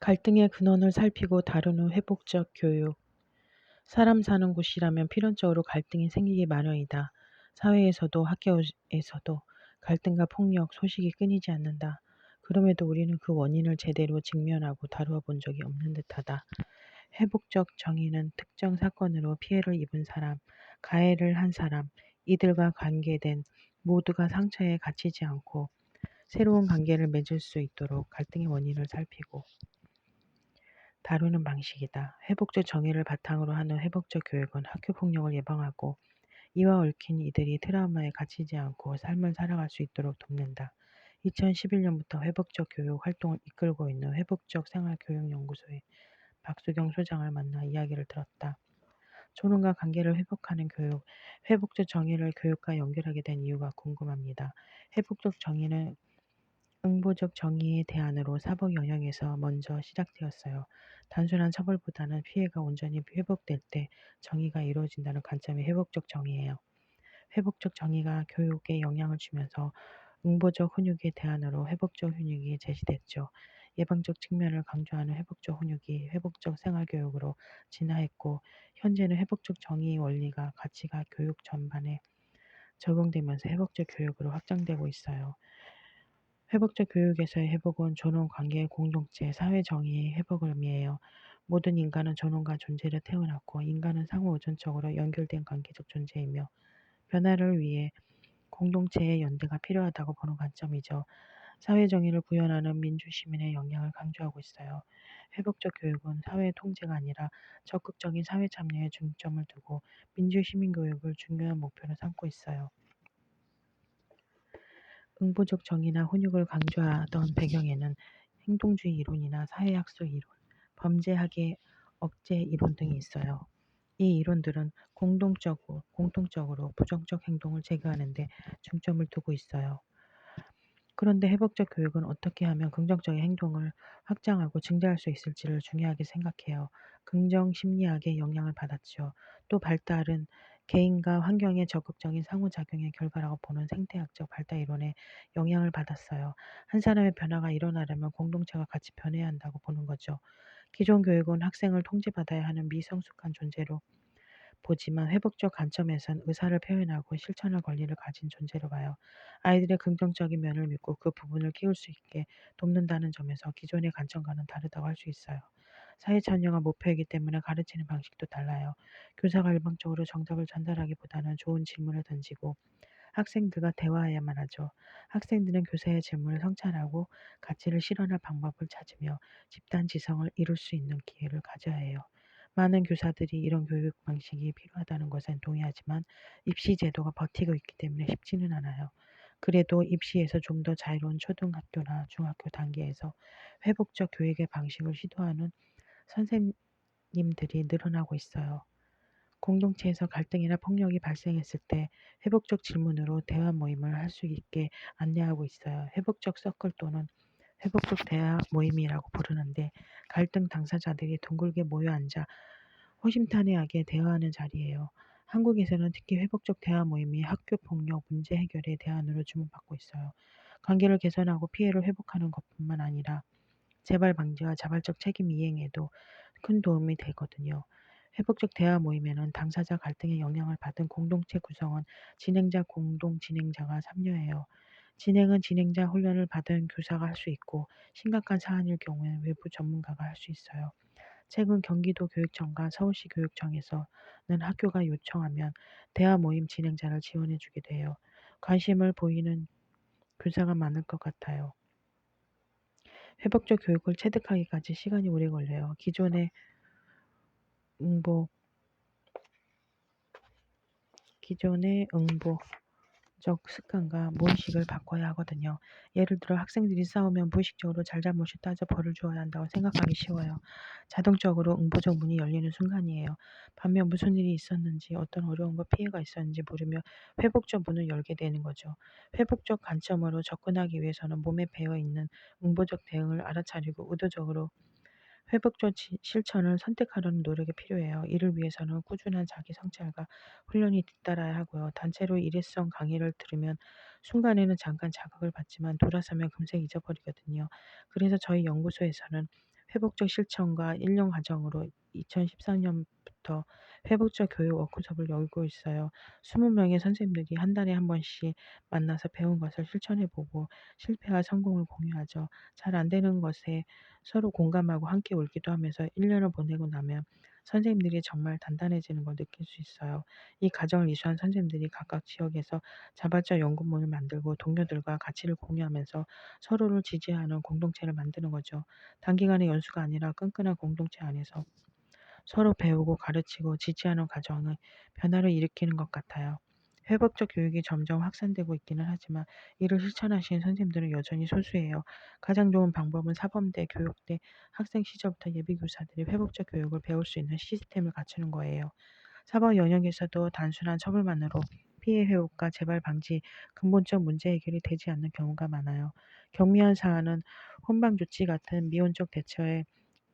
갈등의 근원을 살피고 다룬 후 회복적 교육. 사람 사는 곳이라면 필연적으로 갈등이 생기기 마련이다. 사회에서도 학교에서도 갈등과 폭력 소식이 끊이지 않는다. 그럼에도 우리는 그 원인을 제대로 직면하고 다루어 본 적이 없는 듯하다. 회복적 정의는 특정 사건으로 피해를 입은 사람, 가해를 한 사람, 이들과 관계된 모두가 상처에 갇히지 않고 새로운 관계를 맺을 수 있도록 갈등의 원인을 살피고 다루는 방식이다. 회복적 정의를 바탕으로 하는 회복적 교육은 학교 폭력을 예방하고 이와 얽힌 이들이 트라우마에 갇히지 않고 삶을 살아갈 수 있도록 돕는다. 2011년부터 회복적 교육 활동을 이끌고 있는 회복적 생활교육연구소의 박수경 소장을 만나 이야기를 들었다. 조론과 관계를 회복하는 교육, 회복적 정의를 교육과 연결하게 된 이유가 궁금합니다. 회복적 정의는 응보적 정의의 대안으로 사법 영역에서 먼저 시작되었어요. 단순한 처벌보다는 피해가 온전히 회복될 때 정의가 이루어진다는 관점이 회복적 정의예요. 회복적 정의가 교육에 영향을 주면서 응보적 훈육의 대안으로 회복적 훈육이 제시됐죠. 예방적 측면을 강조하는 회복적 훈육이 회복적 생활교육으로 진화했고, 현재는 회복적 정의 원리가 가치가 교육 전반에 적용되면서 회복적 교육으로 확장되고 있어요. 회복적 교육에서의 회복은 존엄 관계의 공동체, 사회 정의의 회복을 의미해요. 모든 인간은 존엄과 존재를 태어났고 인간은 상호 의존적으로 연결된 관계적 존재이며 변화를 위해 공동체의 연대가 필요하다고 보는 관점이죠. 사회 정의를 구현하는 민주시민의 역량을 강조하고 있어요. 회복적 교육은 사회 통제가 아니라 적극적인 사회 참여에 중점을 두고 민주시민 교육을 중요한 목표로 삼고 있어요. 응보적 정의나 훈육을 강조하던 배경에는 행동주의 이론이나 사회학술 이론, 범죄학의 억제 이론 등이 있어요. 이 이론들은 공통적으로 부정적 행동을 제거하는 데 중점을 두고 있어요. 그런데 회복적 교육은 어떻게 하면 긍정적인 행동을 확장하고 증대할 수 있을지를 중요하게 생각해요. 긍정 심리학의 영향을 받았죠. 또 발달은 개인과 환경의 적극적인 상호작용의 결과라고 보는 생태학적 발달 이론에 영향을 받았어요. 한 사람의 변화가 일어나려면 공동체가 같이 변해야 한다고 보는 거죠. 기존 교육은 학생을 통제받아야 하는 미성숙한 존재로 보지만 회복적 관점에선 의사를 표현하고 실천할 권리를 가진 존재로 봐요. 아이들의 긍정적인 면을 믿고 그 부분을 키울 수 있게 돕는다는 점에서 기존의 관점과는 다르다고 할 수 있어요. 사회 참여가 목표이기 때문에 가르치는 방식도 달라요. 교사가 일방적으로 정답을 전달하기보다는 좋은 질문을 던지고 학생들과 대화해야만 하죠. 학생들은 교사의 질문을 성찰하고 가치를 실현할 방법을 찾으며 집단 지성을 이룰 수 있는 기회를 가져야 해요. 많은 교사들이 이런 교육 방식이 필요하다는 것엔 동의하지만 입시 제도가 버티고 있기 때문에 쉽지는 않아요. 그래도 입시에서 좀 더 자유로운 초등학교나 중학교 단계에서 회복적 교육의 방식을 시도하는 선생님들이 늘어나고 있어요. 공동체에서 갈등이나 폭력이 발생했을 때 회복적 질문으로 대화 모임을 할 수 있게 안내하고 있어요. 회복적 서클 또는 회복적 대화 모임이라고 부르는데 갈등 당사자들이 둥글게 모여 앉아 호심탄회하게 대화하는 자리예요. 한국에서는 특히 회복적 대화 모임이 학교 폭력 문제 해결의 대안으로 주목받고 있어요. 관계를 개선하고 피해를 회복하는 것뿐만 아니라 재발 방지와 자발적 책임 이행에도 큰 도움이 되거든요. 회복적 대화 모임에는 당사자 갈등에 영향을 받은 공동체 구성원, 진행자, 공동 진행자가 참여해요. 진행은 진행자 훈련을 받은 교사가 할 수 있고 심각한 사안일 경우엔 외부 전문가가 할 수 있어요. 최근 경기도 교육청과 서울시 교육청에서는 학교가 요청하면 대화 모임 진행자를 지원해 주게 돼요. 관심을 보이는 교사가 많을 것 같아요. 회복적 교육을 체득하기까지 시간이 오래 걸려요. 응보, 기존의 응보적 습관과 무의식을 바꿔야 하거든요. 예를 들어 학생들이 싸우면 무의식적으로 잘잘못을 따져 벌을 주어야 한다고 생각하기 쉬워요. 자동적으로 응보적 문이 열리는 순간이에요. 반면 무슨 일이 있었는지 어떤 어려움과 피해가 있었는지 물으며 회복적 문을 열게 되는 거죠. 회복적 관점으로 접근하기 위해서는 몸에 배어있는 응보적 대응을 알아차리고 의도적으로 회복적 실천을 선택하려는 노력이 필요해요. 이를 위해서는 꾸준한 자기 성찰과 훈련이 뒤따라야 하고요. 단체로 일회성 강의를 들으면 순간에는 잠깐 자극을 받지만 돌아서면 금세 잊어버리거든요. 그래서 저희 연구소에서는 회복적 실천과 1년 과정으로 2013년부터 회복적 교육 워크숍을 열고 있어요. 20명의 선생님들이 한 달에 한 번씩 만나서 배운 것을 실천해 보고 실패와 성공을 공유하죠. 잘 안 되는 것에 서로 공감하고 함께 울기도 하면서 1년을 보내고 나면 선생님들이 정말 단단해지는 걸 느낄 수 있어요. 이 과정을 이수한 선생님들이 각각 지역에서 자발적 연구모임을 만들고 동료들과 가치를 공유하면서 서로를 지지하는 공동체를 만드는 거죠. 단기간의 연수가 아니라 끈끈한 공동체 안에서 서로 배우고 가르치고 지지하는 과정은 변화를 일으키는 것 같아요. 회복적 교육이 점점 확산되고 있기는 하지만 이를 실천하시는 선생님들은 여전히 소수예요. 가장 좋은 방법은 사범대, 교육대, 학생 시절부터 예비교사들이 회복적 교육을 배울 수 있는 시스템을 갖추는 거예요. 사법 영역에서도 단순한 처벌만으로 피해 회복과 재발 방지, 근본적 문제 해결이 되지 않는 경우가 많아요. 경미한 사안은 혼방 조치 같은 미온적 대처에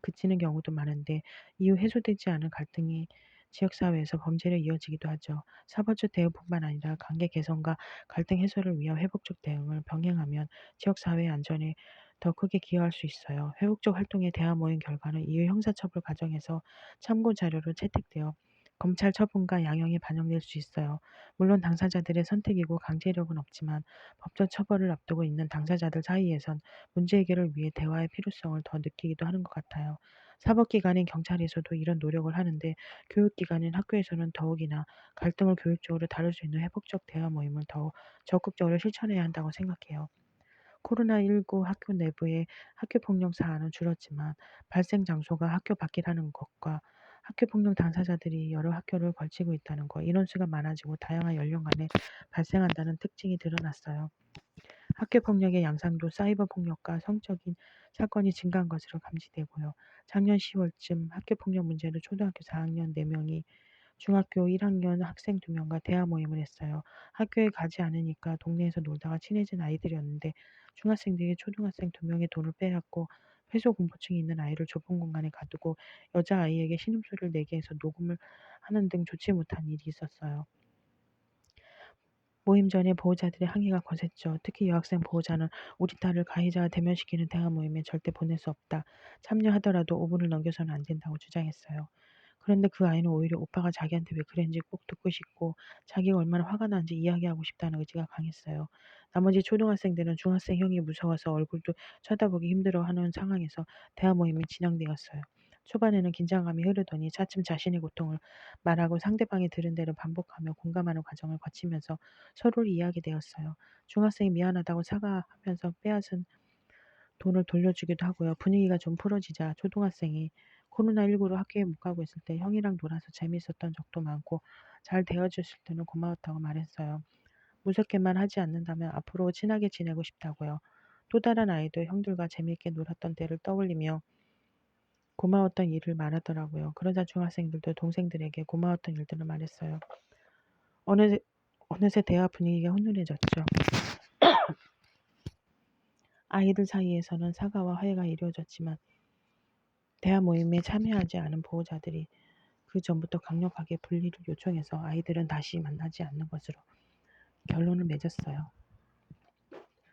그치는 경우도 많은데 이후 해소되지 않은 갈등이 지역사회에서 범죄로 이어지기도 하죠. 사법적 대응뿐만 아니라 관계 개선과 갈등 해소를 위한 회복적 대응을 병행하면 지역사회의 안전에 더 크게 기여할 수 있어요. 회복적 활동에 대한 모인 결과는 이후 형사처벌 과정에서 참고 자료로 채택되어 검찰 처분과 양형에 반영될 수 있어요. 물론 당사자들의 선택이고 강제력은 없지만 법적 처벌을 앞두고 있는 당사자들 사이에선 문제 해결을 위해 대화의 필요성을 더 느끼기도 하는 것 같아요. 사법기관인 경찰에서도 이런 노력을 하는데 교육기관인 학교에서는 더욱이나 갈등을 교육적으로 다룰 수 있는 회복적 대화 모임을 더욱 적극적으로 실천해야 한다고 생각해요. 코로나19 학교 내부의 학교폭력 사안은 줄었지만 발생 장소가 학교 밖이라는 것과 학교폭력 당사자들이 여러 학교를 걸치고 있다는 것, 인원수가 많아지고 다양한 연령간에 발생한다는 특징이 드러났어요. 학교폭력의 양상도 사이버 폭력과 성적인 사건이 증가한 것으로 감지되고요. 작년 10월쯤 학교폭력 문제로 초등학교 4학년 4명이 중학교 1학년 학생 2명과 대화 모임을 했어요. 학교에 가지 않으니까 동네에서 놀다가 친해진 아이들이었는데 중학생들이 초등학생 2명의 돈을 빼앗고 회소 공포증이 있는 아이를 좁은 공간에 가두고 여자아이에게 신음소리를 내게 해서 녹음을 하는 등 좋지 못한 일이 있었어요. 모임 전에 보호자들의 항의가 거셌죠. 특히 여학생 보호자는 우리 딸을 가해자와 대면시키는 대화 모임에 절대 보낼 수 없다. 참여하더라도 5분을 넘겨서는 안 된다고 주장했어요. 그런데 그 아이는 오히려 오빠가 자기한테 왜 그랬는지 꼭 듣고 싶고 자기가 얼마나 화가 나는지 이야기하고 싶다는 의지가 강했어요. 나머지 초등학생들은 중학생 형이 무서워서 얼굴도 쳐다보기 힘들어하는 상황에서 대화 모임이 진행되었어요. 초반에는 긴장감이 흐르더니 차츰 자신의 고통을 말하고 상대방이 들은 대로 반복하며 공감하는 과정을 거치면서 서로를 이해하게 되었어요. 중학생이 미안하다고 사과하면서 빼앗은 돈을 돌려주기도 하고요. 분위기가 좀 풀어지자 초등학생이 코로나19로 학교에 못 가고 있을 때 형이랑 놀아서 재미있었던 적도 많고 잘 대해줬을 때는 고마웠다고 말했어요. 무섭게만 하지 않는다면 앞으로 친하게 지내고 싶다고요. 또 다른 아이도 형들과 재미있게 놀았던 때를 떠올리며 고마웠던 일을 말하더라고요. 그러자 중학생들도 동생들에게 고마웠던 일들을 말했어요. 어느새, 어느새 대화 분위기가 훈훈해졌죠. 아이들 사이에서는 사과와 화해가 이루어졌지만 대화 모임에 참여하지 않은 보호자들이 그 전부터 강력하게 분리를 요청해서 아이들은 다시 만나지 않는 것으로 결론을 맺었어요.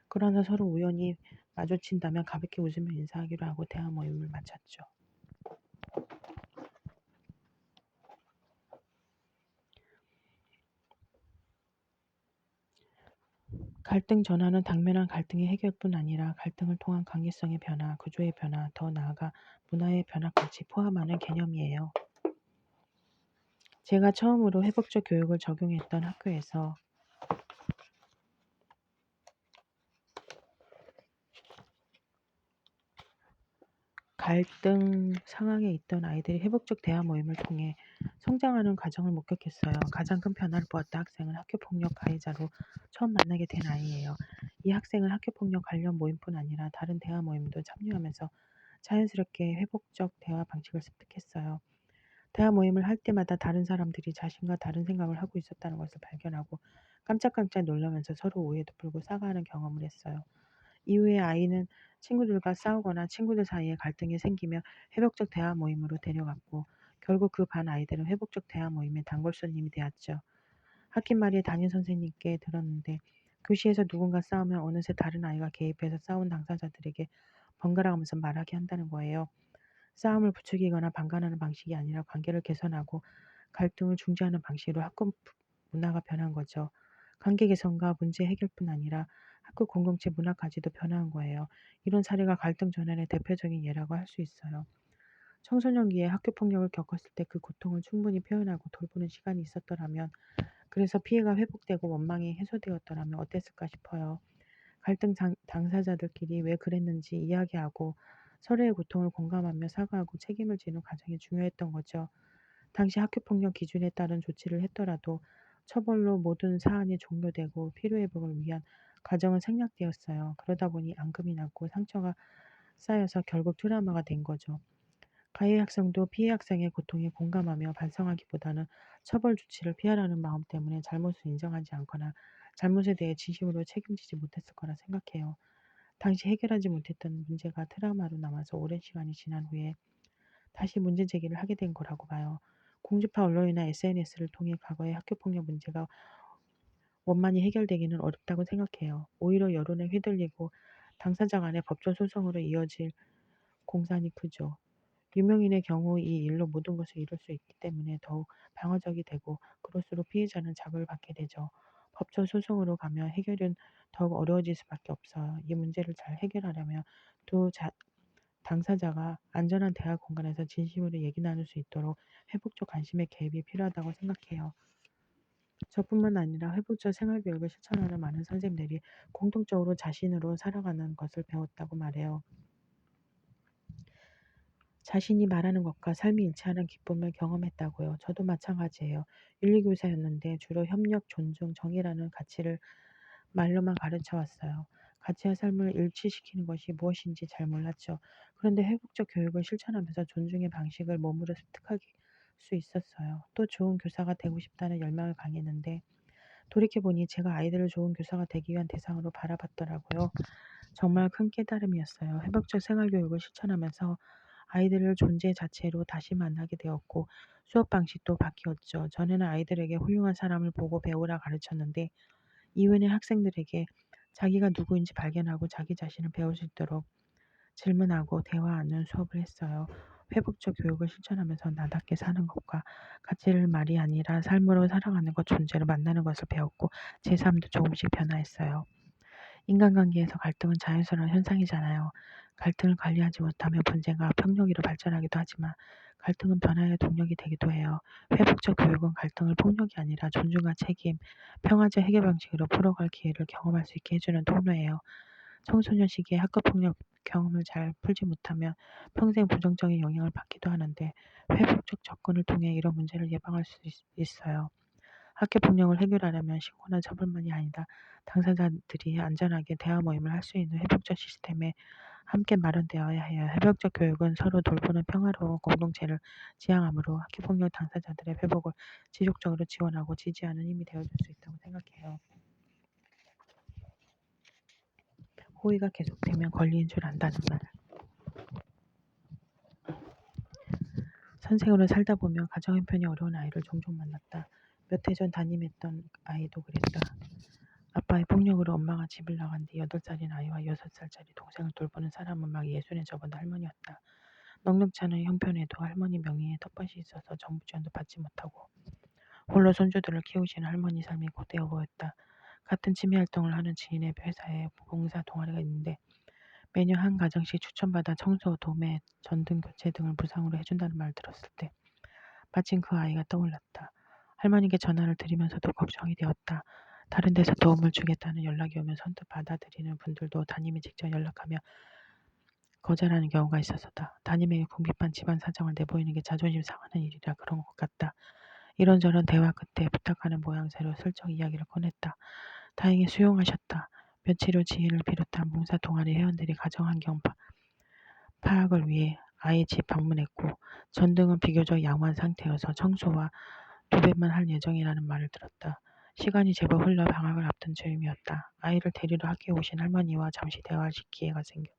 그러나 서로 우연히 마주친다면 가볍게 웃으며 인사하기로 하고 대화 모임을 마쳤죠. 갈등 전환은 당면한 갈등의 해결뿐 아니라 갈등을 통한 관계성의 변화, 구조의 변화, 더 나아가 문화의 변화까지 포함하는 개념이에요. 제가 처음으로 회복적 교육을 적용했던 학교에서 갈등 상황에 있던 아이들이 회복적 대화 모임을 통해 성장하는 과정을 목격했어요. 가장 큰 변화를 보았던 학생은 학교폭력 가해자로 처음 만나게 된 아이예요. 이 학생은 학교폭력 관련 모임뿐 아니라 다른 대화 모임도 참여하면서 자연스럽게 회복적 대화 방식을 습득했어요. 대화 모임을 할 때마다 다른 사람들이 자신과 다른 생각을 하고 있었다는 것을 발견하고 깜짝깜짝 놀라면서 서로 오해도 풀고 사과하는 경험을 했어요. 이후에 아이는 친구들과 싸우거나 친구들 사이에 갈등이 생기며 회복적 대화 모임으로 데려갔고 결국 그 반 아이들은 회복적 대화 모임의 단골 손님이 되었죠. 학기 말에 담임 선생님께 들었는데 교시에서 누군가 싸우면 어느새 다른 아이가 개입해서 싸운 당사자들에게 번갈아가면서 말하게 한다는 거예요. 싸움을 부추기거나 방관하는 방식이 아니라 관계를 개선하고 갈등을 중재하는 방식으로 학교 문화가 변한 거죠. 관계 개선과 문제 해결뿐 아니라 학교 공동체 문화까지도 변화한 거예요. 이런 사례가 갈등 전환의 대표적인 예라고 할 수 있어요. 청소년기에 학교 폭력을 겪었을 때 그 고통을 충분히 표현하고 돌보는 시간이 있었더라면, 그래서 피해가 회복되고 원망이 해소되었더라면 어땠을까 싶어요. 갈등 당사자들끼리 왜 그랬는지 이야기하고 서로의 고통을 공감하며 사과하고 책임을 지는 과정이 중요했던 거죠. 당시 학교폭력 기준에 따른 조치를 했더라도 처벌로 모든 사안이 종료되고 피로회복을 위한 과정은 생략되었어요. 그러다 보니 앙금이 났고 상처가 쌓여서 결국 트라우마가 된 거죠. 가해 학생도 피해 학생의 고통에 공감하며 반성하기보다는 처벌 조치를 피하라는 마음 때문에 잘못을 인정하지 않거나 잘못에 대해 진심으로 책임지지 못했을 거라 생각해요. 당시 해결하지 못했던 문제가 트라우마로 남아서 오랜 시간이 지난 후에 다시 문제 제기를 하게 된 거라고 봐요. 공주파 언론이나 SNS를 통해 과거의 학교폭력 문제가 원만히 해결되기는 어렵다고 생각해요. 오히려 여론에 휘둘리고 당사자 간의 법정 소송으로 이어질 공산이 크죠. 유명인의 경우 이 일로 모든 것을 이룰 수 있기 때문에 더욱 방어적이 되고, 그럴수록 피해자는 자극을 받게 되죠. 법적 소송으로 가면 해결은 더욱 어려워질 수밖에 없어요. 이 문제를 잘 해결하려면 두 당사자가 안전한 대화 공간에서 진심으로 얘기 나눌 수 있도록 회복적 관심의 개입이 필요하다고 생각해요. 저뿐만 아니라 회복적 생활교육을 실천하는 많은 선생님들이 공통적으로 자신으로 살아가는 것을 배웠다고 말해요. 자신이 말하는 것과 삶이 일치하는 기쁨을 경험했다고요. 저도 마찬가지예요. 윤리교사였는데 주로 협력, 존중, 정의라는 가치를 말로만 가르쳐 왔어요. 가치와 삶을 일치시키는 것이 무엇인지 잘 몰랐죠. 그런데 회복적 교육을 실천하면서 존중의 방식을 몸으로 습득할 수 있었어요. 또 좋은 교사가 되고 싶다는 열망을 강했는데, 돌이켜보니 제가 아이들을 좋은 교사가 되기 위한 대상으로 바라봤더라고요. 정말 큰 깨달음이었어요. 회복적 생활교육을 실천하면서 아이들을 존재 자체로 다시 만나게 되었고, 수업 방식도 바뀌었죠. 전에는 아이들에게 훌륭한 사람을 보고 배우라 가르쳤는데, 이후에는 학생들에게 자기가 누구인지 발견하고 자기 자신을 배울 수 있도록 질문하고 대화하는 수업을 했어요. 회복적 교육을 실천하면서 나답게 사는 것과 가치를 말이 아니라 삶으로 살아가는 것, 존재로 만나는 것을 배웠고, 제 삶도 조금씩 변화했어요. 인간관계에서 갈등은 자연스러운 현상이잖아요. 갈등을 관리하지 못하면 분쟁과 폭력으로 발전하기도 하지만, 갈등은 변화의 동력이 되기도 해요. 회복적 교육은 갈등을 폭력이 아니라 존중과 책임, 평화적 해결 방식으로 풀어갈 기회를 경험할 수 있게 해주는 통로예요. 청소년 시기에 학교폭력 경험을 잘 풀지 못하면 평생 부정적인 영향을 받기도 하는데, 회복적 접근을 통해 이런 문제를 예방할 수 있어요. 학교 폭력을 해결하려면 신고나 처벌만이 아니라 당사자들이 안전하게 대화 모임을 할 수 있는 회복적 시스템에 함께 마련되어야 해요. 회복적 교육은 서로 돌보는 평화로운 공동체를 지향하므로 학교 폭력 당사자들의 회복을 지속적으로 지원하고 지지하는 힘이 되어줄 수 있다고 생각해요. 호의가 계속되면 권리인 줄 안다는 말. 선생으로 살다 보면 가정 형편이 어려운 아이를 종종 만났다. 몇 해 전 담임했던 아이도 그랬다. 아빠의 폭력으로 엄마가 집을 나간 뒤 8살인 아이와 6살짜리 동생을 돌보는 사람은 막 예순에 접어든 할머니였다. 넉넉지 않은 형편에도 할머니 명의의 텃밭이 있어서 정부 지원도 받지 못하고 홀로 손주들을 키우시는 할머니 삶이 고되어 보였다. 같은 취미 활동을 하는 지인의 회사에 봉사 동아리가 있는데, 매년 한 가정씩 추천받아 청소, 도매, 전등 교체 등을 무상으로 해준다는 말을 들었을 때 마침 그 아이가 떠올랐다. 할머니께 전화를 드리면서도 걱정이 되었다. 다른 데서 도움을 주겠다는 연락이 오면 선뜻 받아들이는 분들도 담임이 직접 연락하며 거절하는 경우가 있어서다. 담임에게 궁핍한 집안 사정을 내보이는 게 자존심 상하는 일이라 그런 것 같다. 이런저런 대화 끝에 부탁하는 모양새로 슬쩍 이야기를 꺼냈다. 다행히 수용하셨다. 며칠 후 지인을 비롯한 봉사 동아리 회원들이 가정 환경 파악을 위해 아이 집 방문했고, 전등은 비교적 양호한 상태여서 청소와 도배만 할 예정이라는 말을 들었다. 시간이 제법 흘러 방학을 앞둔 즈음이었다. 아이를 데리러 학교에 오신 할머니와 잠시 대화할 기회가 생겨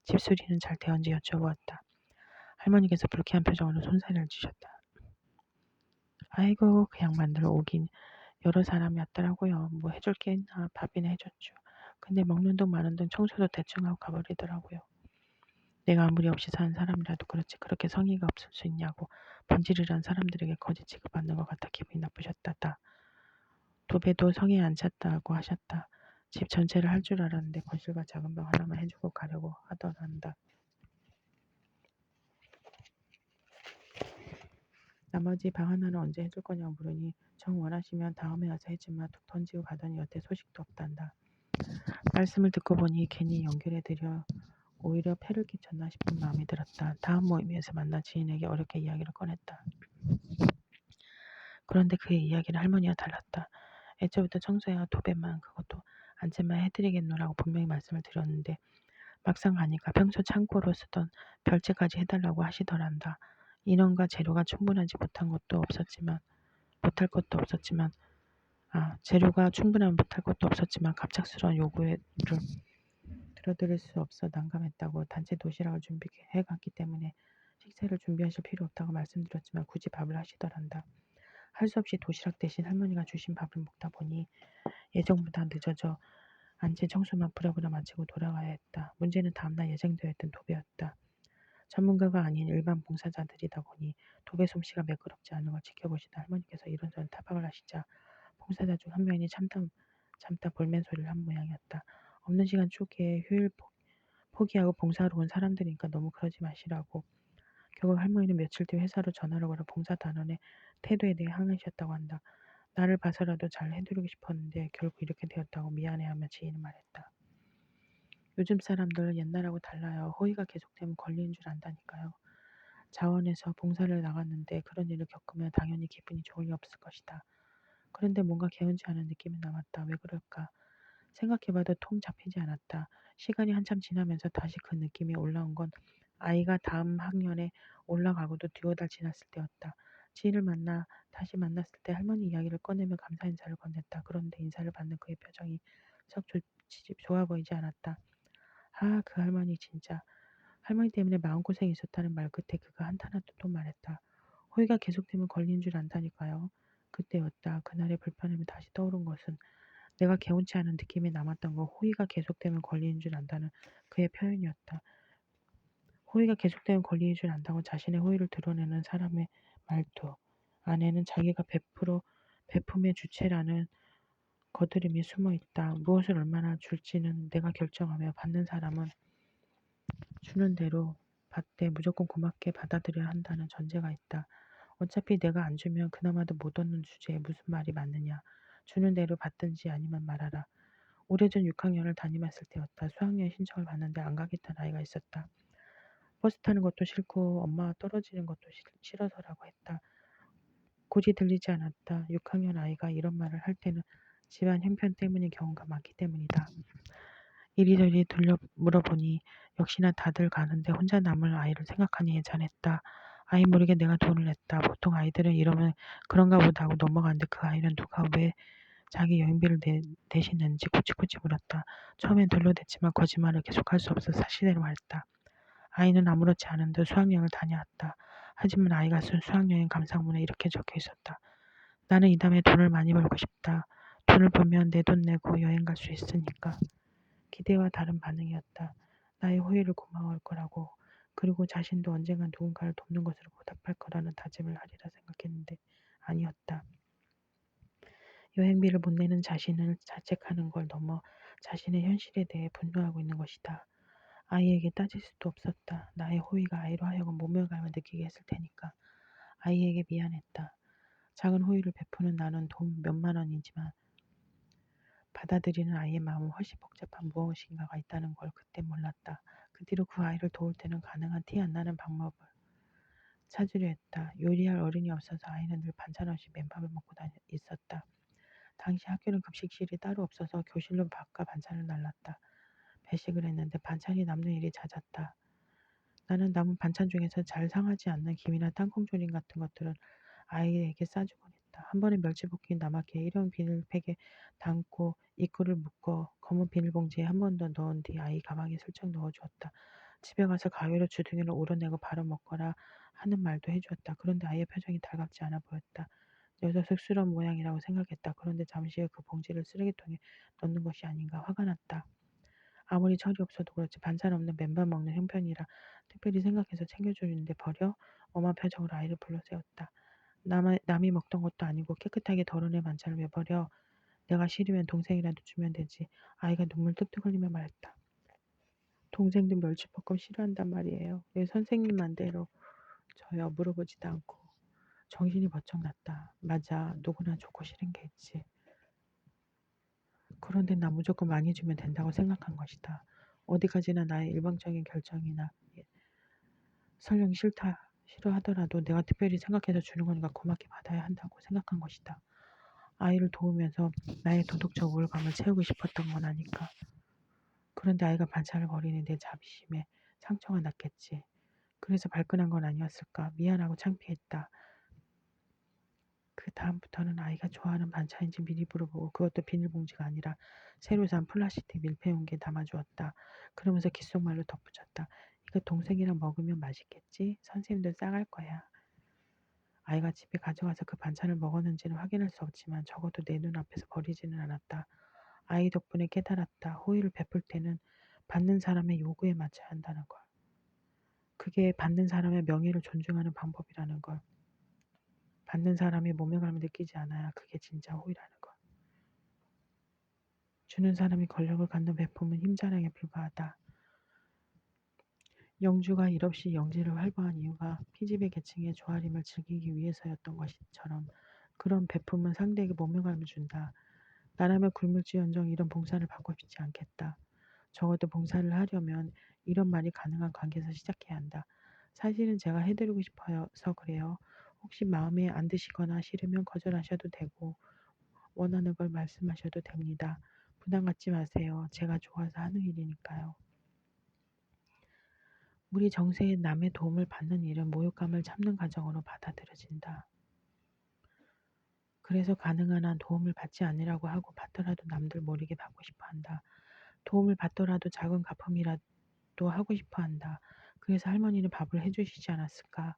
집수리는 잘 되었는지 여쭤보았다. 할머니께서 불쾌한 표정으로 손사래를 쥐셨다. 아이고, 그 양반들 오긴 여러 사람이 왔더라고요. 뭐 해줄 게 있나. 밥이나 해줬죠. 근데 먹는 둥 마는 둥 청소도 대충 하고 가버리더라고요. 내가 아무리 없이 사는 사람이라도 그렇지 그렇게 성의가 없을 수 있냐고 본질이란 사람들에게 거짓 취급받는 것 같아 기분이 나쁘셨다. 도배도 성에 안 찼다고 하셨다. 집 전체를 할 줄 알았는데 거실과 작은 방 하나만 해주고 가려고 하더란다. 나머지 방 하나는 언제 해줄 거냐고 물으니 정 원하시면 다음에 와서 해지마 툭 던지고 가더니 여태 소식도 없단다. 말씀을 듣고 보니 괜히 연결해드려 오히려 폐를 끼쳤나 싶은 마음이 들었다. 다음 모임에서 만난 지인에게 어렵게 이야기를 꺼냈다. 그런데 그의 이야기는 할머니와 달랐다. 애초부터 청소야 도배만 그것도 안채만 해드리겠노라고 분명히 말씀을 드렸는데 막상 가니까 평소 창고로 쓰던 별채까지 해달라고 하시더란다. 인원과 재료가 충분하지 못할 것도 없었지만 재료가 충분하면 못할 것도 없었지만 갑작스러운 요구를 들어드릴 수 없어 난감했다고 단체 도시락을 준비해 갔기 때문에 식사를 준비하실 필요 없다고 말씀드렸지만 굳이 밥을 하시더란다. 할 수 없이 도시락 대신 할머니가 주신 밥을 먹다 보니 예정보다 늦어져 안채 청소만 부랴부랴 마치고 돌아가야 했다. 문제는 다음날 예정되어 있던 도배였다. 전문가가 아닌 일반 봉사자들이다 보니 도배 솜씨가 매끄럽지 않은 걸 지켜보시다 할머니께서 이런저런 타박을 하시자 봉사자 중 한 명이 참다 볼멘 소리를 한 모양이었다. 없는 시간 쪼개 휴일 포기하고 봉사하러 온 사람들이니까 너무 그러지 마시라고. 결국 할머니는 며칠 뒤 회사로 전화를 걸어 봉사단원의 태도에 대해 항의하셨다고 한다. 나를 봐서라도 잘 해드리고 싶었는데 결국 이렇게 되었다고 미안해하며 지인은 말했다. 요즘 사람들 옛날하고 달라요. 호의가 계속되면 권리인 줄 안다니까요. 자원에서 봉사를 나갔는데 그런 일을 겪으면 당연히 기분이 좋을 리 없을 것이다. 그런데 뭔가 개운치 않은 느낌이 남았다. 왜 그럴까? 생각해봐도 통 잡히지 않았다. 시간이 한참 지나면서 다시 그 느낌이 올라온 건 아이가 다음 학년에 올라가고도 두어 달 지났을 때였다. 지인을 다시 만났을 때 할머니 이야기를 꺼내며 감사 인사를 건넸다. 그런데 인사를 받는 그의 표정이 좋아 보이지 않았다. 그 할머니 진짜. 할머니 때문에 마음고생이 있었다는 말 끝에 그가 한탄하듯 또 말했다. 호의가 계속되면 걸리는 줄 안다니까요. 그때였다. 그날의 불편함이 다시 떠오른 것은 내가 개운치 않은 느낌이 남았던 건 호의가 계속되면 걸리는 줄 안다는 그의 표현이었다. 호의가 계속되면 걸리는 줄 안다고 자신의 호의를 드러내는 사람의 말투 안에는 자기가 베품의 주체라는 거드림이 숨어 있다. 무엇을 얼마나 줄지는 내가 결정하며 받는 사람은 주는 대로 받되 무조건 고맙게 받아들여야 한다는 전제가 있다. 어차피 내가 안 주면 그나마도 못 얻는 주제에 무슨 말이 맞느냐. 주는 대로 받든지 아니면 말아라. 오래전 6학년을 담임했을 때였다. 수학여행 신청을 받는데 안 가겠다는 아이가 있었다. 버스 타는 것도 싫고 엄마와 떨어지는 것도 싫어서라고 했다. 굳이 들리지 않았다. 6학년 아이가 이런 말을 할 때는 집안 형편 때문인 경우가 많기 때문이다. 이리저리 물어보니 역시나 다들 가는데 혼자 남을 아이를 생각하니 애잔했다. 아이 모르게 내가 돈을 냈다. 보통 아이들은 이러면 그런가 보다 하고 넘어가는데 그 아이는 누가 왜 자기 여행비를 내시는지 코치코치 물었다. 처음엔 둘러댔지만 거짓말을 계속할 수 없어 사실대로 말했다. 아이는 아무렇지 않은 듯 수학여행을 다녀왔다. 하지만 아이가 쓴 수학여행 감상문에 이렇게 적혀 있었다. 나는 이 다음에 돈을 많이 벌고 싶다. 돈을 벌면 내 돈 내고 여행 갈 수 있으니까. 기대와 다른 반응이었다. 나의 호의를 고마워할 거라고 그리고 자신도 언젠간 누군가를 돕는 것으로 보답할 거라는 다짐을 하리라 생각했는데 아니었다. 여행비를 못 내는 자신을 자책하는 걸 넘어 자신의 현실에 대해 분노하고 있는 것이다. 아이에게 따질 수도 없었다. 나의 호의가 아이로 하여금 모멸감을 느끼게 했을 테니까. 아이에게 미안했다. 작은 호의를 베푸는 나는 돈 몇만 원이지만 받아들이는 아이의 마음은 훨씬 복잡한 무엇인가가 있다는 걸 그때 몰랐다. 그 뒤로 그 아이를 도울 때는 가능한 티 안 나는 방법을 찾으려 했다. 요리할 어른이 없어서 아이는 늘 반찬 없이 맨밥을 먹고 있었다. 당시 학교는 급식실이 따로 없어서 교실로 바꿔 반찬을 날랐다. 배식을 했는데 반찬이 남는 일이 잦았다. 나는 남은 반찬 중에서 잘 상하지 않는 김이나 땅콩조림 같은 것들을 아이에게 싸주곤 했다. 한 번에 멸치볶음이 남았기에 일회용 비닐팩에 담고 입구를 묶어 검은 비닐봉지에 한 번 더 넣은 뒤 아이 가방에 슬쩍 넣어주었다. 집에 가서 가위로 주둥이를 우러내고 바로 먹거라 하는 말도 해주었다. 그런데 아이의 표정이 달갑지 않아 보였다. 녀석 쑥스러운 모양이라고 생각했다. 그런데 잠시 후 그 봉지를 쓰레기통에 넣는 것이 아닌가 화가 났다. 아무리 철이 없어도 그렇지 반찬 없는 맨밥 먹는 형편이라 특별히 생각해서 챙겨주는데 버려? 엄한 표정으로 아이를 불러세웠다. 남이 먹던 것도 아니고 깨끗하게 덜어낸 반찬을 왜 버려? 내가 싫으면 동생이라도 주면 되지. 아이가 눈물 뚝뚝 흘리며 말했다. 동생도 멸치볶음 싫어한단 말이에요. 왜 선생님 맘대로 저요? 물어보지도 않고. 정신이 번쩍 났다. 맞아. 누구나 좋고 싫은 게 있지. 그런데 나 무조건 많이 주면 된다고 생각한 것이다. 어디까지나 나의 일방적인 결정이나 설령 싫어하더라도 내가 특별히 생각해서 주는 거니까 고맙게 받아야 한다고 생각한 것이다. 아이를 도우면서 나의 도덕적 우월감을 채우고 싶었던 건 아닐까. 그런데 아이가 반찬을 버리는 내 자비심에 상처가 났겠지. 그래서 발끈한 건 아니었을까. 미안하고 창피했다. 그 다음부터는 아이가 좋아하는 반찬인지 미리 물어보고 그것도 비닐봉지가 아니라 새로 산 플라스틱 밀폐용기에 담아주었다. 그러면서 귓속말로 덧붙였다. 이거 동생이랑 먹으면 맛있겠지? 선생님도 싸갈 거야. 아이가 집에 가져가서 그 반찬을 먹었는지는 확인할 수 없지만 적어도 내 눈앞에서 버리지는 않았다. 아이 덕분에 깨달았다. 호의를 베풀 때는 받는 사람의 요구에 맞춰야 한다는 걸. 그게 받는 사람의 명예를 존중하는 방법이라는 걸. 받는 사람이 모멸감을 느끼지 않아야 그게 진짜 호의라는 걸. 주는 사람이 권력을 갖는 베품은 힘자랑에 불과하다. 영주가 일없이 영지를 활보한 이유가 피지배 계층의 조아림을 즐기기 위해서였던 것처럼 그런 베품은 상대에게 모멸감을 준다. 나라면 굶을지언정 이런 봉사를 받고 싶지 않겠다. 적어도 봉사를 하려면 이런 말이 가능한 관계에서 시작해야 한다. 사실은 제가 해드리고 싶어서 그래요. 혹시 마음에 안 드시거나 싫으면 거절하셔도 되고 원하는 걸 말씀하셔도 됩니다. 부담 갖지 마세요. 제가 좋아서 하는 일이니까요. 우리 정세에 남의 도움을 받는 일은 모욕감을 참는 과정으로 받아들여진다. 그래서 가능한 한 도움을 받지 않으라고 하고 받더라도 남들 모르게 받고 싶어 한다. 도움을 받더라도 작은 가품이라도 하고 싶어 한다. 그래서 할머니는 밥을 해주시지 않았을까?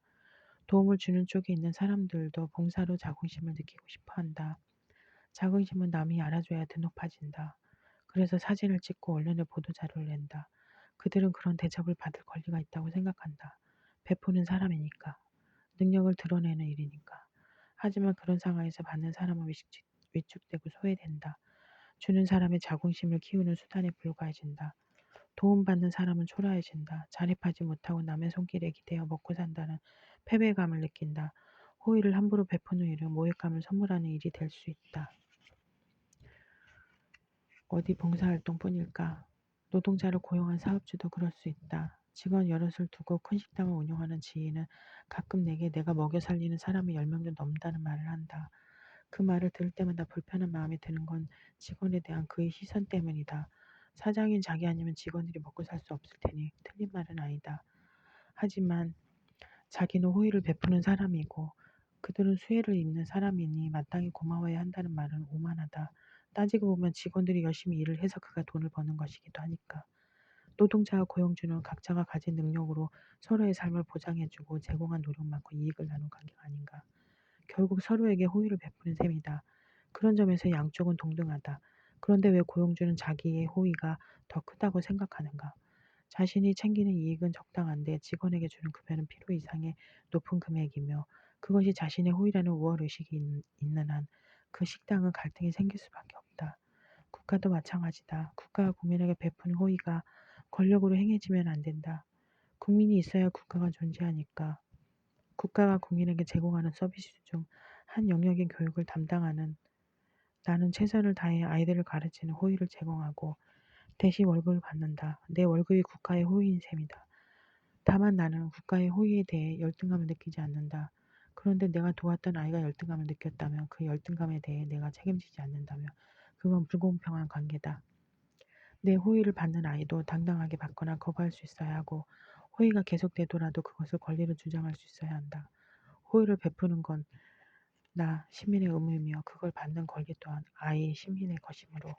도움을 주는 쪽에 있는 사람들도 봉사로 자긍심을 느끼고 싶어 한다. 자긍심은 남이 알아줘야 더 높아진다. 그래서 사진을 찍고 언론에 보도자료를 낸다. 그들은 그런 대접을 받을 권리가 있다고 생각한다. 베푸는 사람이니까. 능력을 드러내는 일이니까. 하지만 그런 상황에서 받는 사람은 위축되고 소외된다. 주는 사람의 자긍심을 키우는 수단에 불과해진다. 도움받는 사람은 초라해진다. 자립하지 못하고 남의 손길에 기대어 먹고 산다는 패배감을 느낀다. 호의를 함부로 베푸는 일은 모욕감을 선물하는 일이 될 수 있다. 어디 봉사활동뿐일까? 노동자를 고용한 사업주도 그럴 수 있다. 직원 여럿을 두고 큰 식당을 운영하는 지인은 가끔 내게 내가 먹여 살리는 사람이 10명도 넘는다는 말을 한다. 그 말을 들을 때마다 불편한 마음이 드는 건 직원에 대한 그의 시선 때문이다. 사장인 자기 아니면 직원들이 먹고 살 수 없을 테니 틀린 말은 아니다. 하지만 자기는 호의를 베푸는 사람이고 그들은 수혜를 입는 사람이니 마땅히 고마워해야 한다는 말은 오만하다. 따지고 보면 직원들이 열심히 일을 해서 그가 돈을 버는 것이기도 하니까. 노동자와 고용주는 각자가 가진 능력으로 서로의 삶을 보장해주고 제공한 노력만큼 이익을 나눈 관계가 아닌가. 결국 서로에게 호의를 베푸는 셈이다. 그런 점에서 양쪽은 동등하다. 그런데 왜 고용주는 자기의 호의가 더 크다고 생각하는가? 자신이 챙기는 이익은 적당한데 직원에게 주는 급여는 필요 이상의 높은 금액이며 그것이 자신의 호의라는 우월의식이 있는 한 그 식당은 갈등이 생길 수밖에 없다. 국가도 마찬가지다. 국가가 국민에게 베푸는 호의가 권력으로 행해지면 안 된다. 국민이 있어야 국가가 존재하니까. 국가가 국민에게 제공하는 서비스 중 한 영역인 교육을 담당하는 나는 최선을 다해 아이들을 가르치는 호의를 제공하고 대신 월급을 받는다. 내 월급이 국가의 호의인 셈이다. 다만 나는 국가의 호의에 대해 열등감을 느끼지 않는다. 그런데 내가 도왔던 아이가 열등감을 느꼈다면 그 열등감에 대해 내가 책임지지 않는다면 그건 불공평한 관계다. 내 호의를 받는 아이도 당당하게 받거나 거부할 수 있어야 하고 호의가 계속되더라도 그것을 권리로 주장할 수 있어야 한다. 호의를 베푸는 건 나 시민의 의무이며 그걸 받는 권리 또한 아이 시민의 것이므로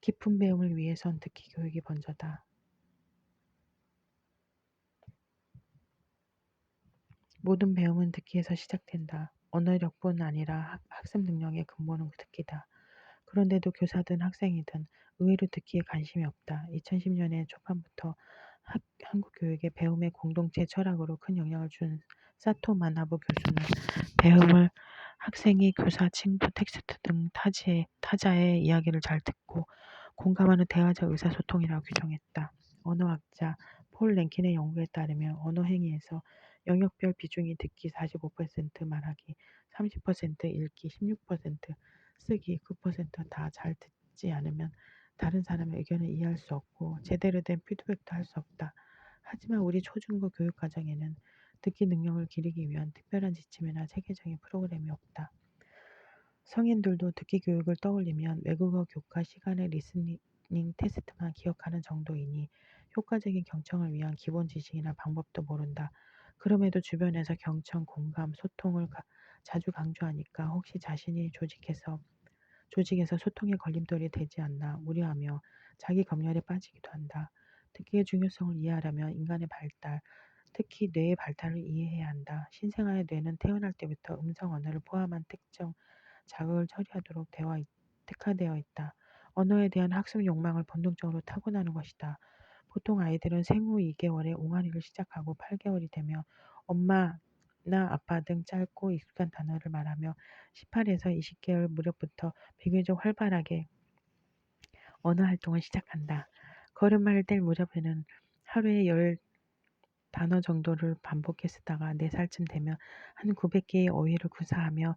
깊은 배움을 위해선 특히 교육이 먼저다. 모든 배움은 듣기에서 시작된다. 언어력뿐 아니라 학습 능력의 근본은 듣기다. 그런데도 교사든 학생이든 의외로 듣기에 관심이 없다. 2010년에 초반부터 한국 교육의 배움의 공동체 철학으로 큰 영향을 준 사토 마나부 교수는 배움을 학생이 교사, 친구, 텍스트 등 타자의 이야기를 잘 듣고 공감하는 대화적 의사소통이라고 규정했다. 언어학자 폴 랭킨의 연구에 따르면 언어 행위에서 영역별 비중이 듣기 45%, 말하기 30%, 읽기 16%, 쓰기 9%다 잘 듣지 않으면 다른 사람의 의견을 이해할 수 없고 제대로 된 피드백도 할 수 없다. 하지만 우리 초중고 교육 과정에는 듣기 능력을 기르기 위한 특별한 지침이나 체계적인 프로그램이 없다. 성인들도 듣기 교육을 떠올리면 외국어 교과 시간의 리스닝 테스트만 기억하는 정도이니 효과적인 경청을 위한 기본 지식이나 방법도 모른다. 그럼에도 주변에서 경청, 공감, 소통을 자주 강조하니까 혹시 자신이 조직에서 소통의 걸림돌이 되지 않나 우려하며 자기 검열에 빠지기도 한다. 듣기의 중요성을 이해하려면 인간의 발달, 특히 뇌의 발달을 이해해야 한다. 신생아의 뇌는 태어날 때부터 음성 언어를 포함한 특정 자극을 처리하도록 특화되어 있다. 언어에 대한 학습 욕망을 본능적으로 타고나는 것이다. 보통 아이들은 생후 2개월에 옹알이를 시작하고 8개월이 되며 엄마, 나, 아빠 등 짧고 익숙한 단어를 말하며 18에서 20개월 무렵부터 비교적 활발하게 언어 활동을 시작한다. 걸음마를 뗄 무렵에는 하루에 10단어 정도를 반복해 쓰다가 4살쯤 되면 한 900개의 어휘를 구사하며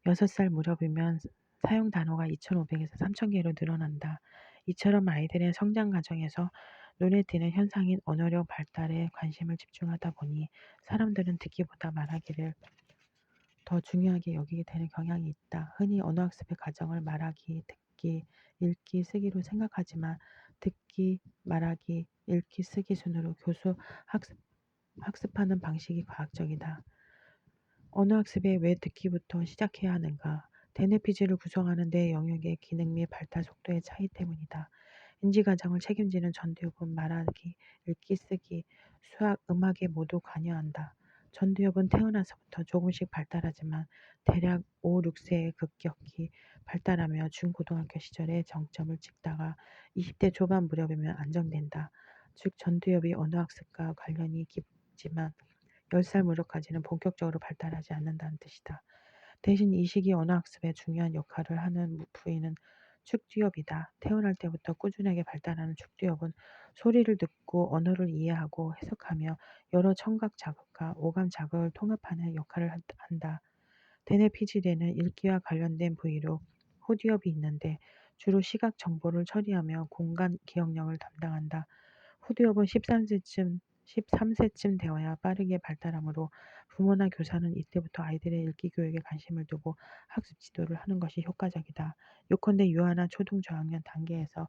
6살 무렵이면 사용 단어가 2,500에서 3,000개로 늘어난다. 이처럼 아이들의 성장 과정에서 눈에 띄는 현상인 언어력 발달에 관심을 집중하다 보니 사람들은 듣기보다 말하기를 더 중요하게 여기게 되는 경향이 있다. 흔히 언어학습의 과정을 말하기, 듣기, 읽기, 쓰기로 생각하지만 듣기, 말하기, 읽기, 쓰기 순으로 학습하는 방식이 과학적이다. 언어학습에 왜 듣기부터 시작해야 하는가? 대뇌피질을 구성하는 뇌 영역의 기능 및 발달 속도의 차이 때문이다. 인지과정을 책임지는 전두엽은 말하기, 읽기, 쓰기, 수학, 음악에 모두 관여한다. 전두엽은 태어나서부터 조금씩 발달하지만 대략 5, 6세에 급격히 발달하며 중고등학교 시절에 정점을 찍다가 20대 초반 무렵이면 안정된다. 즉 전두엽이 언어학습과 관련이 깊지만 10살 무렵까지는 본격적으로 발달하지 않는다는 뜻이다. 대신 이 시기 언어학습에 중요한 역할을 하는 부위는 축두엽이다. 태어날 때부터 꾸준하게 발달하는 축두엽은 소리를 듣고 언어를 이해하고 해석하며 여러 청각 자극과 오감 자극을 통합하는 역할을 한다. 대뇌피질에는 읽기와 관련된 부위로 호두엽이 있는데 주로 시각 정보를 처리하며 공간 기억력을 담당한다. 후두엽은 13세쯤 되어야 빠르게 발달하므로 부모나 교사는 이때부터 아이들의 읽기 교육에 관심을 두고 학습 지도를 하는 것이 효과적이다. 요컨대 유아나 초등 저학년 단계에서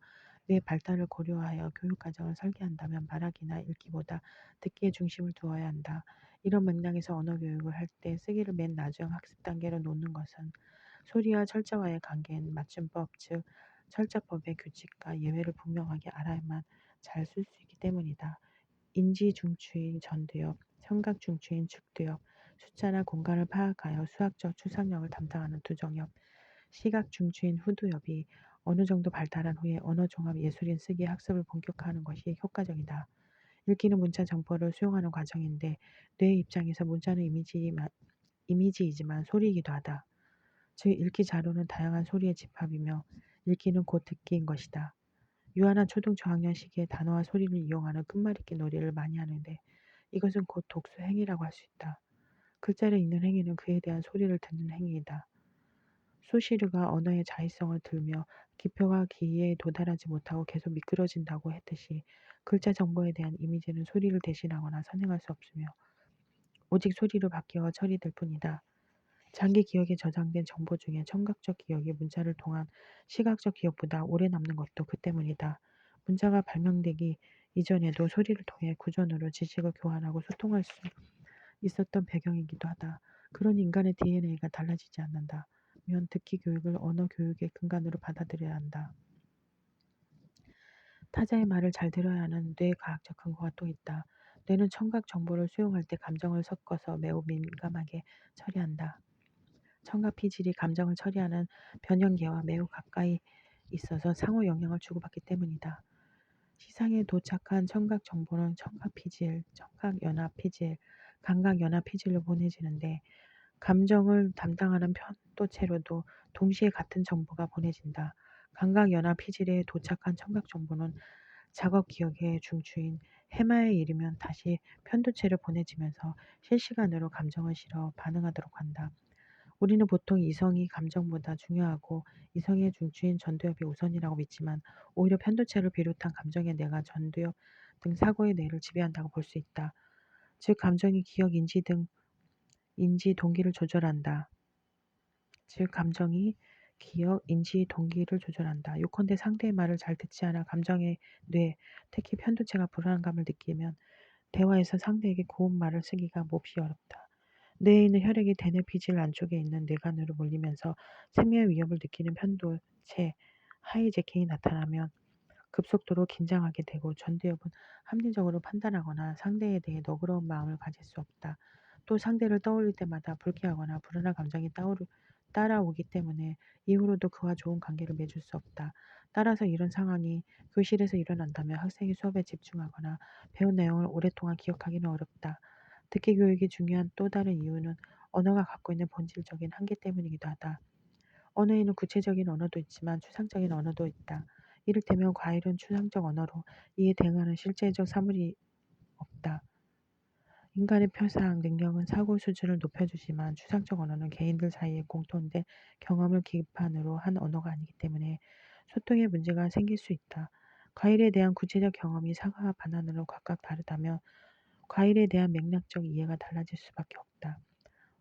뇌 발달을 고려하여 교육 과정을 설계한다면 말하기나 읽기보다 듣기에 중심을 두어야 한다. 이런 맥락에서 언어 교육을 할 때 쓰기를 맨 나중 학습 단계로 놓는 것은 소리와 철자와의 관계인 맞춤법, 즉 철자법의 규칙과 예외를 분명하게 알아야만 잘 쓸 수 있기 때문이다. 인지 중추인 전두엽, 청각 중추인 축두엽, 숫자나 공간을 파악하여 수학적 추상력을 담당하는 두정엽, 시각 중추인 후두엽이 어느 정도 발달한 후에 언어 종합 예술인 쓰기 학습을 본격화하는 것이 효과적이다. 읽기는 문자 정보를 수용하는 과정인데 뇌 입장에서 문자는 이미지이지만 소리이기도 하다. 즉 읽기 자료는 다양한 소리의 집합이며 읽기는 곧 듣기인 것이다. 유아나 초등 저학년 시기에 단어와 소리를 이용하는 끝말잇기 놀이를 많이 하는데 이것은 곧 독수 행위라고 할 수 있다. 글자를 읽는 행위는 그에 대한 소리를 듣는 행위이다. 수시르가 언어의 자의성을 들며 기표가 기에 도달하지 못하고 계속 미끄러진다고 했듯이 글자 정보에 대한 이미지는 소리를 대신하거나 선행할 수 없으며 오직 소리로 바뀌어 처리될 뿐이다. 장기 기억에 저장된 정보 중에 청각적 기억이 문자를 통한 시각적 기억보다 오래 남는 것도 그 때문이다. 문자가 발명되기 이전에도 소리를 통해 구전으로 지식을 교환하고 소통할 수 있었던 배경이기도 하다. 그런 인간의 DNA가 달라지지 않는다면 듣기 교육을 언어 교육의 근간으로 받아들여야 한다. 타자의 말을 잘 들어야 하는 뇌과학적 근거가 또 있다. 뇌는 청각 정보를 수용할 때 감정을 섞어서 매우 민감하게 처리한다. 청각 피질이 감정을 처리하는 변형계와 매우 가까이 있어서 상호 영향을 주고받기 때문이다. 시상에 도착한 청각 정보는 청각 피질, 청각 연합 피질, 감각 연합 피질로 보내지는데 감정을 담당하는 편도체로도 동시에 같은 정보가 보내진다. 감각 연합 피질에 도착한 청각 정보는 작업 기억의 중추인 해마에 이르면 다시 편도체로 보내지면서 실시간으로 감정을 실어 반응하도록 한다. 우리는 보통 이성이 감정보다 중요하고 이성의 중추인 전두엽이 우선이라고 믿지만 오히려 편도체를 비롯한 감정의 뇌가 전두엽 등 사고의 뇌를 지배한다고 볼 수 있다. 즉 감정이 기억, 인지 등 인지 동기를 조절한다. 즉 감정이 기억, 인지, 동기를 조절한다. 요컨대 상대의 말을 잘 듣지 않아 감정의 뇌, 특히 편도체가 불안감을 느끼면 대화에서 상대에게 고운 말을 쓰기가 몹시 어렵다. 뇌에 있는 혈액이 대뇌 피질 안쪽에 있는 뇌관으로 몰리면서 생명의 위협을 느끼는 편도체 하이제킹이 나타나면 급속도로 긴장하게 되고 전두엽은 합리적으로 판단하거나 상대에 대해 너그러운 마음을 가질 수 없다. 또 상대를 떠올릴 때마다 불쾌하거나 불안한 감정이 따라오기 때문에 이후로도 그와 좋은 관계를 맺을 수 없다. 따라서 이런 상황이 교실에서 일어난다면 학생이 수업에 집중하거나 배운 내용을 오랫동안 기억하기는 어렵다. 듣기 교육이 중요한 또 다른 이유는 언어가 갖고 있는 본질적인 한계 때문이기도 하다. 언어에는 구체적인 언어도 있지만 추상적인 언어도 있다. 이를테면 과일은 추상적 언어로 이에 대응하는 실제적 사물이 없다. 인간의 표상, 능력은 사고 수준을 높여주지만 추상적 언어는 개인들 사이의 공통된 경험을 기반으로 한 언어가 아니기 때문에 소통에 문제가 생길 수 있다. 과일에 대한 구체적 경험이 사과와 바나나로 각각 다르다면 과일에 대한 맥락적 이해가 달라질 수밖에 없다.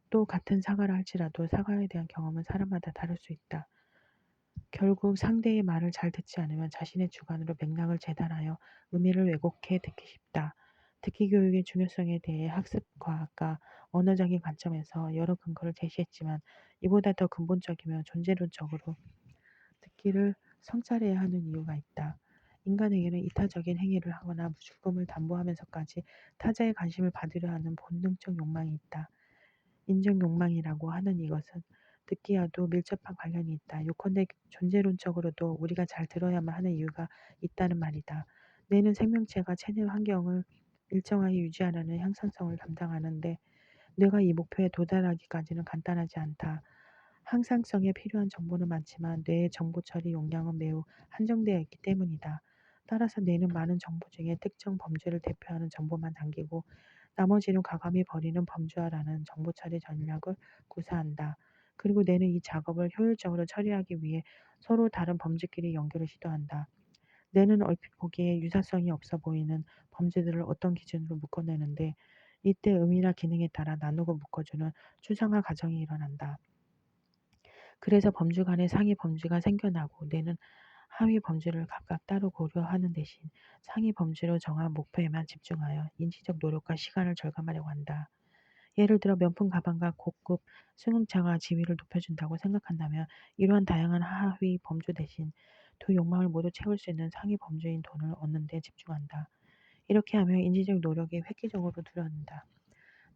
또 같은 사과라 할지라도 사과에 대한 경험은 사람마다 다를 수 있다. 결국 상대의 말을 잘 듣지 않으면 자신의 주관으로 맥락을 재단하여 의미를 왜곡해 듣기 쉽다. 듣기 교육의 중요성에 대해 학습과학과 언어적인 관점에서 여러 근거를 제시했지만 이보다 더 근본적이며 존재론적으로 듣기를 성찰해야 하는 이유가 있다. 인간에게는 이타적인 행위를 하거나 죽음을 담보하면서까지 타자의 관심을 받으려 하는 본능적 욕망이 있다. 인정 욕망이라고 하는 이것은 듣기와도 밀접한 관련이 있다. 요컨대 존재론적으로도 우리가 잘 들어야만 하는 이유가 있다는 말이다. 뇌는 생명체가 체내 환경을 일정하게 유지하라는 향상성을 담당하는데 뇌가 이 목표에 도달하기까지는 간단하지 않다. 항상성에 필요한 정보는 많지만 뇌의 정보 처리 용량은 매우 한정되어 있기 때문이다. 따라서 뇌는 많은 정보 중에 특정 범죄를 대표하는 정보만 남기고 나머지는 과감히 버리는 범주화라는 정보 처리 전략을 구사한다. 그리고 뇌는 이 작업을 효율적으로 처리하기 위해 서로 다른 범죄끼리 연결을 시도한다. 뇌는 얼핏 보기에 유사성이 없어 보이는 범죄들을 어떤 기준으로 묶어내는데 이때 의미나 기능에 따라 나누고 묶어주는 추상화 과정이 일어난다. 그래서 범주 간의 상위 범주가 생겨나고 뇌는 하위 범주를 각각 따로 고려하는 대신 상위 범주로 정한 목표에만 집중하여 인지적 노력과 시간을 절감하려고 한다. 예를 들어 명품 가방과 고급 승용차가 지위를 높여준다고 생각한다면 이러한 다양한 하위 범주 대신 두 욕망을 모두 채울 수 있는 상위 범주인 돈을 얻는 데 집중한다. 이렇게 하면 인지적 노력이 획기적으로 줄어든다.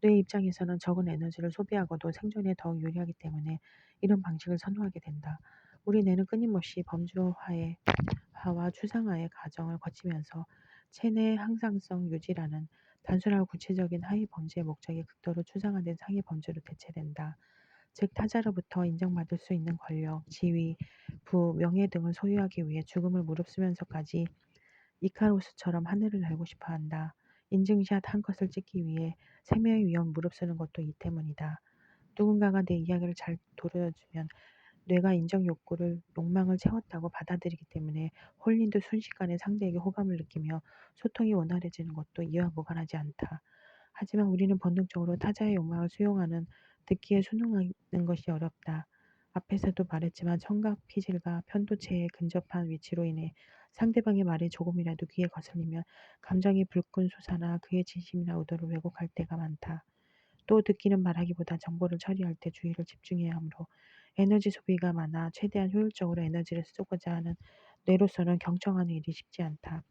뇌 입장에서는 적은 에너지를 소비하고도 생존에 더욱 유리하기 때문에 이런 방식을 선호하게 된다. 우리 뇌는 끊임없이 범주화와 추상화의 과정을 거치면서 체내 항상성 유지라는 단순하고 구체적인 하위 범주의 목적이 극도로 추상화된 상위 범주로 대체된다. 즉 타자로부터 인정받을 수 있는 권력, 지위, 부, 명예 등을 소유하기 위해 죽음을 무릅쓰면서까지 이카로스처럼 하늘을 날고 싶어 한다. 인증샷 한 컷을 찍기 위해 생명의 위험 무릅쓰는 것도 이 때문이다. 누군가가 내 이야기를 잘 들어주면 뇌가 인정 욕구를 욕망을 채웠다고 받아들이기 때문에 홀린 듯 순식간에 상대에게 호감을 느끼며 소통이 원활해지는 것도 이와 무관하지 않다. 하지만 우리는 본능적으로 타자의 욕망을 수용하는 듣기에 순응하는 것이 어렵다. 앞에서도 말했지만 청각 피질과 편도체에 근접한 위치로 인해 상대방의 말이 조금이라도 귀에 거슬리면 감정이 불끈 솟아나 그의 진심이나 의도를 왜곡할 때가 많다. 또 듣기는 말하기보다 정보를 처리할 때 주의를 집중해야 하므로 에너지 소비가 많아 최대한 효율적으로 에너지를 쓰고자 하는 뇌로서는 경청하는 일이 쉽지 않다.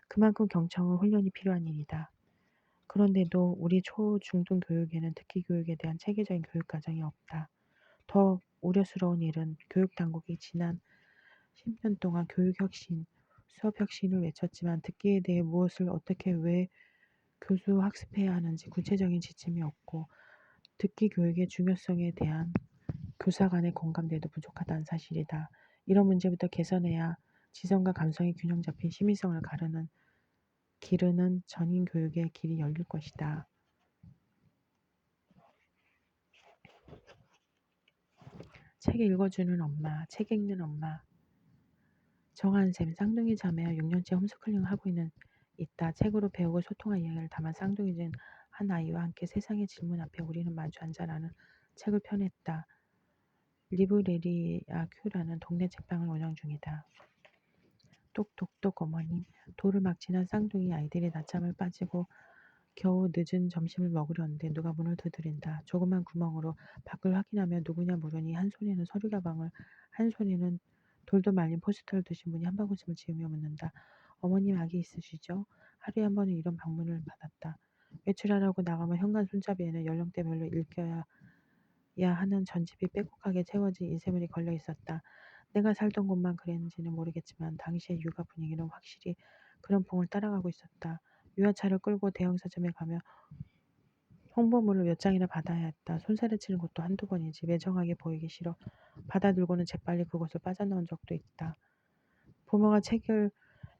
그만큼 경청은 훈련이 필요한 일이다. 그런데도 우리 초, 중등 교육에는 듣기 교육에 대한 체계적인 교육 과정이 없다. 더 우려스러운 일은 교육당국이 지난 10년 동안 교육혁신, 수업혁신을 외쳤지만 듣기에 대해 무엇을 어떻게 왜 교수 학습해야 하는지 구체적인 지침이 없고 듣기 교육의 중요성에 대한 교사 간의 공감대도 부족하다는 사실이다. 이런 문제부터 개선해야 지성과 감성의 균형 잡힌 심의성을 기르는 전인 교육의 길이 열릴 것이다. 책 읽어주는 엄마, 책 읽는 엄마. 정한샘, 쌍둥이 자매와 6년째 홈스쿨링을 하고 있다. 책으로 배우고 소통할 이야기를 담아 쌍둥이 중 한 아이와 함께 세상의 질문 앞에 우리는 마주 앉아라는 책을 펴냈다. 리브레리아 큐라는 동네 책방을 운영 중이다. 똑똑똑 어머님, 도를 막 지난 쌍둥이 아이들이 낮잠을 빠지고 겨우 늦은 점심을 먹으려는데 누가 문을 두드린다. 조그만 구멍으로 밖을 확인하며 누구냐 물으니 한 손에는 서류 가방을 한 손에는 돌도 말린 포스터를 드신 분이 한바구음을 지으며 묻는다. 어머님 아기 있으시죠? 하루에 한 번은 이런 방문을 받았다. 외출하라고 나가면 현관 손잡이에는 연령대별로 읽혀야 하는 전집이 빼곡하게 채워진 인쇄물이 걸려 있었다. 내가 살던 곳만 그랬는지는 모르겠지만 당시의 육아 분위기는 확실히 그런 풍을 따라가고 있었다. 유아차를 끌고 대형 서점에 가며 홍보물을 몇 장이나 받아야 했다. 손살에 치는 것도 한두 번이지. 매정하게 보이기 싫어 받아 들고는 재빨리 그곳을 빠져나온 적도 있다. 부모가 책을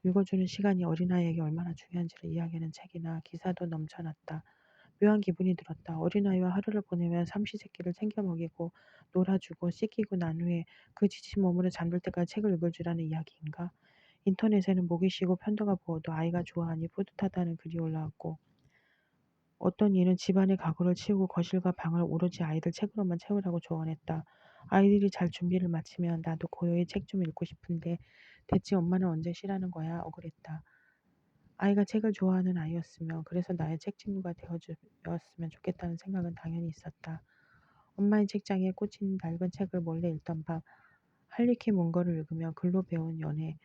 읽어주는 시간이 어린아이에게 얼마나 중요한지를 이야기하는 책이나 기사도 넘쳐났다. 묘한 기분이 들었다. 어린아이와 하루를 보내면 삼시세끼를 챙겨 먹이고 놀아주고 씻기고 난 후에 그 지친 몸으로 잠들 때까지 책을 읽어주라는 이야기인가? 인터넷에는 목이 쉬고 편도가 부어도 아이가 좋아하니 뿌듯하다는 글이 올라왔고 어떤 이는 집안의 가구를 치우고 거실과 방을 오로지 아이들 책으로만 채우라고 조언했다. 아이들이 잘 준비를 마치면 나도 고요히 책 좀 읽고 싶은데 대체 엄마는 언제 쉬라는 거야? 억울했다. 아이가 책을 좋아하는 아이였으며 그래서 나의 책 친구가 되어주었으면 좋겠다는 생각은 당연히 있었다. 엄마의 책장에 꽂힌 낡은 책을 몰래 읽던 밤 할리퀸 문거를 읽으며 글로 배운 연애,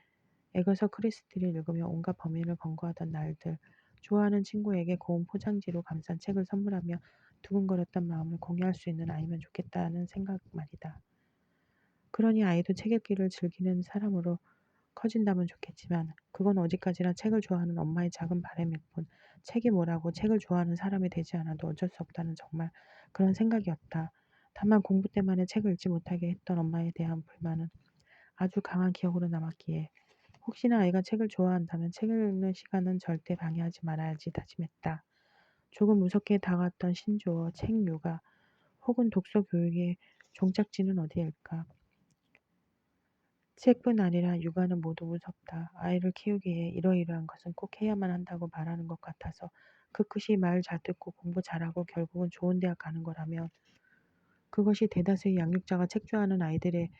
에거서 크리스티를 읽으며 온갖 범인을 검거하던 날들, 좋아하는 친구에게 고운 포장지로 감싼 책을 선물하며 두근거렸던 마음을 공유할 수 있는 아이면 좋겠다는 생각 말이다. 그러니 아이도 책 읽기를 즐기는 사람으로 커진다면 좋겠지만 그건 어디까지나 책을 좋아하는 엄마의 작은 바람일 뿐 책이 뭐라고 책을 좋아하는 사람이 되지 않아도 어쩔 수 없다는 정말 그런 생각이었다. 다만 공부 때문에 책을 읽지 못하게 했던 엄마에 대한 불만은 아주 강한 기억으로 남았기에 혹시나 아이가 책을 좋아한다면 책을 읽는 시간은 절대 방해하지 말아야지 다짐했다. 조금 무섭게 다가왔던 신조어, 책 육아 혹은 독서 교육의 종착지는 어디일까? 책뿐 아니라 육아는 모두 무섭다. 아이를 키우기에 이러이러한 것은 꼭 해야만 한다고 말하는 것 같아서 그끝이 말 잘 듣고 공부 잘하고 결국은 좋은 대학 가는 거라면 그것이 대다수의 양육자가 책 좋아하는 아이들에게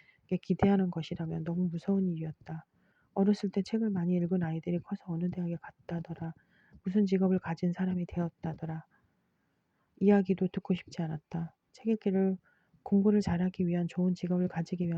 기대하는 것이라면 너무 무서운 일이었다. 어렸을 때 책을 많이 읽은 아이들이 커서 어느 대학에 갔다더라. 무슨 직업을 가진 사람이 되었다더라. 이야기도 듣고 싶지 않았다. 책 읽기를 공부를 잘하기 위한 좋은 직업을 가지기 위한